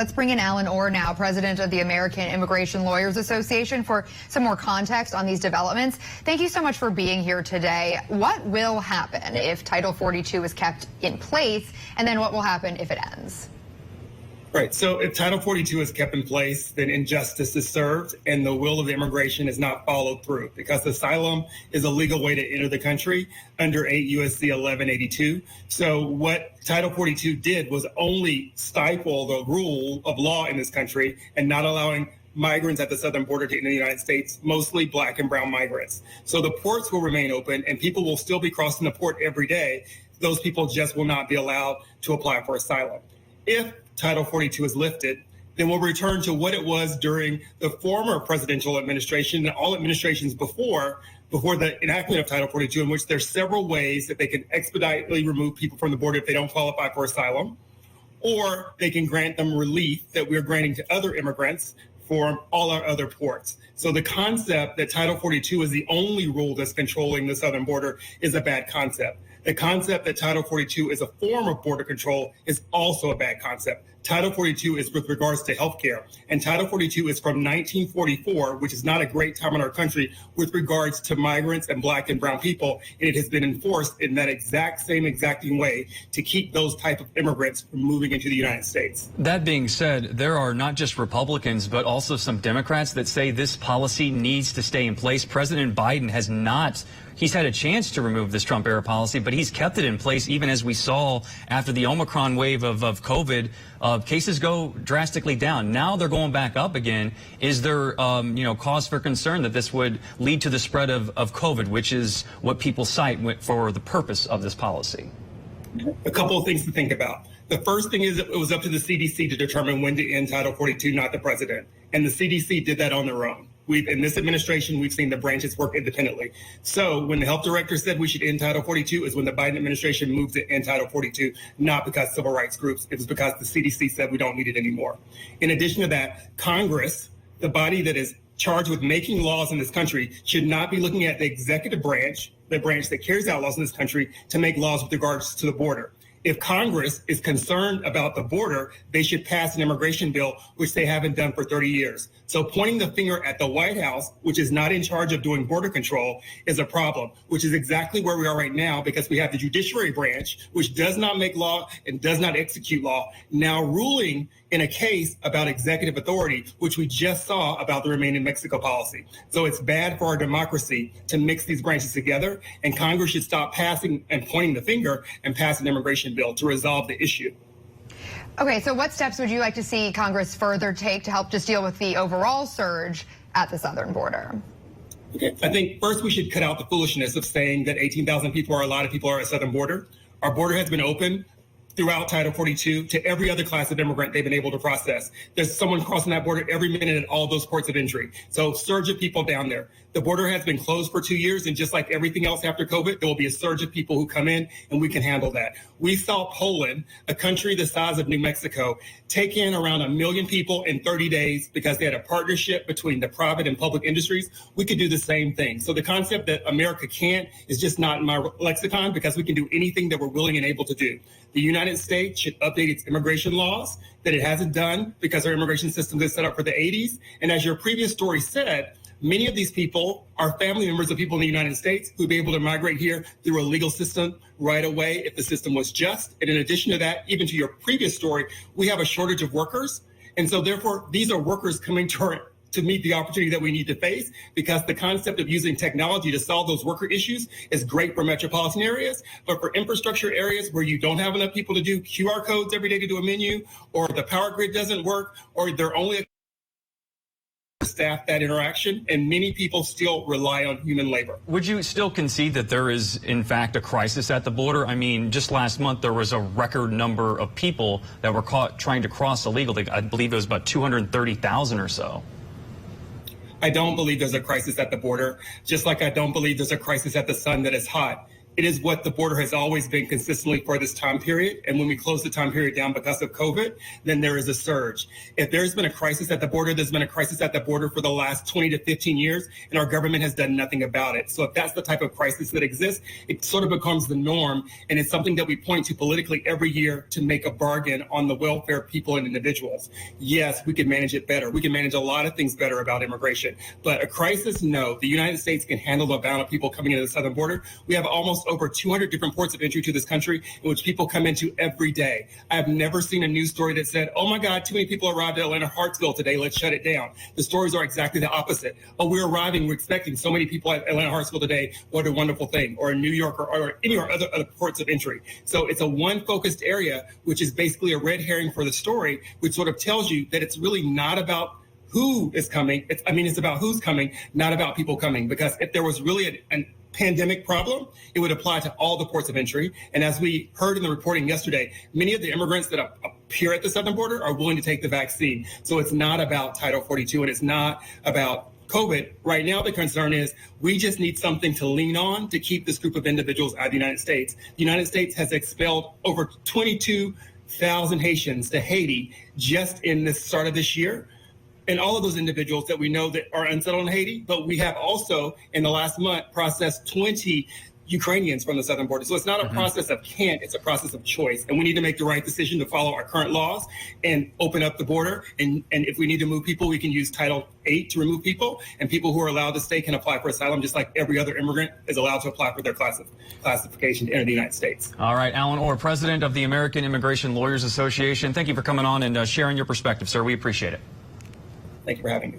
Let's bring in Alan Orr now, president of the American Immigration Lawyers Association, for some more context on these developments. Thank you so much for being here today. What will happen if Title 42 is kept in place, and then what will happen if it ends? Right. So if Title 42 is kept in place, then injustice is served and the will of the immigration is not followed through, because asylum is a legal way to enter the country under 8 U.S.C. 1182. So what Title 42 did was only stifle the rule of law in this country and not allowing migrants at the southern border to enter the United States, mostly black and brown migrants. So the ports will remain open and people will still be crossing the port every day. Those people just will not be allowed to apply for asylum. If Title 42 is lifted, then we'll return to what it was during the former presidential administration and all administrations before the enactment of Title 42, in which there's several ways that they can expeditiously remove people from the border if they don't qualify for asylum, or they can grant them relief that we're granting to other immigrants for all our other ports. So the concept that Title 42 is the only rule that's controlling the southern border is a bad concept. The concept that Title 42 is a form of border control is also a bad concept. Title 42 is with regards to healthcare, and Title 42 is from 1944, which is not a great time in our country with regards to migrants and black and brown people, and it has been enforced in that exacting way to keep those type of immigrants from moving into the United States. That being said, there are not just Republicans, but also some Democrats that say this policy needs to stay in place. President Biden has not. He's had a chance to remove this Trump-era policy, but he's kept it in place, even as we saw after the Omicron wave of COVID, cases go drastically down. Now they're going back up again. Is there, cause for concern that this would lead to the spread of COVID, which is what people cite for the purpose of this policy? A couple of things to think about. The first thing is it was up to the CDC to determine when to end Title 42, not the president. And the CDC did that on their own. In this administration, we've seen the branches work independently. So when the health director said we should end Title 42 is when the Biden administration moved to end Title 42, not because civil rights groups. It was because the CDC said we don't need it anymore. In addition to that, Congress, the body that is charged with making laws in this country, should not be looking at the executive branch, the branch that carries out laws in this country, to make laws with regards to the border. If Congress is concerned about the border, they should pass an immigration bill, which they haven't done for 30 years. So pointing the finger at the White House, which is not in charge of doing border control, is a problem, which is exactly where we are right now, because we have the judiciary branch, which does not make law and does not execute law, now ruling in a case about executive authority, which we just saw about the Remain in Mexico policy. So it's bad for our democracy to mix these branches together, and Congress should stop passing and pointing the finger and pass an immigration bill to resolve the issue. Okay, so what steps would you like to see Congress further take to help just deal with the overall surge at the southern border? Okay, I think first we should cut out the foolishness of saying that 18,000 people are a lot of people are at the southern border. Our border has been open throughout Title 42 to every other class of immigrant they've been able to process. There's someone crossing that border every minute at all those ports of entry. So surge of people down there. The border has been closed for 2 years, and just like everything else after COVID, there will be a surge of people who come in, and we can handle that. We saw Poland, a country the size of New Mexico, take in around 1 million people in 30 days because they had a partnership between the private and public industries. We could do the same thing. So the concept that America can't is just not in my lexicon, because we can do anything that we're willing and able to do. The United States should update its immigration laws that it hasn't done because our immigration system is set up for the 80s. And as your previous story said, many of these people are family members of people in the United States who'd be able to migrate here through a legal system right away if the system was just. And in addition to that, even to your previous story, we have a shortage of workers. And so therefore, these are workers coming to meet the opportunity that we need to face, because the concept of using technology to solve those worker issues is great for metropolitan areas, but for infrastructure areas where you don't have enough people to do QR codes every day to do a menu, or the power grid doesn't work, or they're only staff that interaction, and many people still rely on human labor. Would you still concede that there is, in fact, a crisis at the border? I mean, just last month, there was a record number of people that were caught trying to cross illegally. I believe it was about 230,000 or so. I don't believe there's a crisis at the border, just like I don't believe there's a crisis at the sun that is hot. It is what the border has always been consistently for this time period. And when we close the time period down because of COVID, then there is a surge. If there's been a crisis at the border, there's been a crisis at the border for the last 20 to 15 years, and our government has done nothing about it. So if that's the type of crisis that exists, it sort of becomes the norm. And it's something that we point to politically every year to make a bargain on the welfare of people and individuals. Yes, we can manage it better. We can manage a lot of things better about immigration. But a crisis, no. The United States can handle the amount of people coming into the southern border. We have almost over 200 different ports of entry to this country in which people come into every day. I have never seen a news story that said, oh my God, too many people arrived at Atlanta Hartsville today, let's shut it down. The stories are exactly the opposite. Oh, we're arriving, we're expecting so many people at Atlanta Hartsville today, what a wonderful thing. Or in New York or any other ports of entry. So it's a one focused area, which is basically a red herring for the story, which sort of tells you that it's really not about who is coming. It's about who's coming, not about people coming. Because if there was really a pandemic problem, it would apply to all the ports of entry. And as we heard in the reporting yesterday, many of the immigrants that appear at the southern border are willing to take the vaccine. So it's not about Title 42 and it's not about COVID. Right now, the concern is we just need something to lean on to keep this group of individuals out of the United States. The United States has expelled over 22,000 Haitians to Haiti just in the start of this year. And all of those individuals that we know that are unsettled in Haiti, but we have also in the last month processed 20 Ukrainians from the southern border. So it's not a process of can't, it's a process of choice. And we need to make the right decision to follow our current laws and open up the border. And if we need to move people, we can use Title 8 to remove people. And people who are allowed to stay can apply for asylum, just like every other immigrant is allowed to apply for their classification to enter the United States. All right, Alan Orr, president of the American Immigration Lawyers Association. Thank you for coming on and sharing your perspective, sir. We appreciate it. Thank you for having me.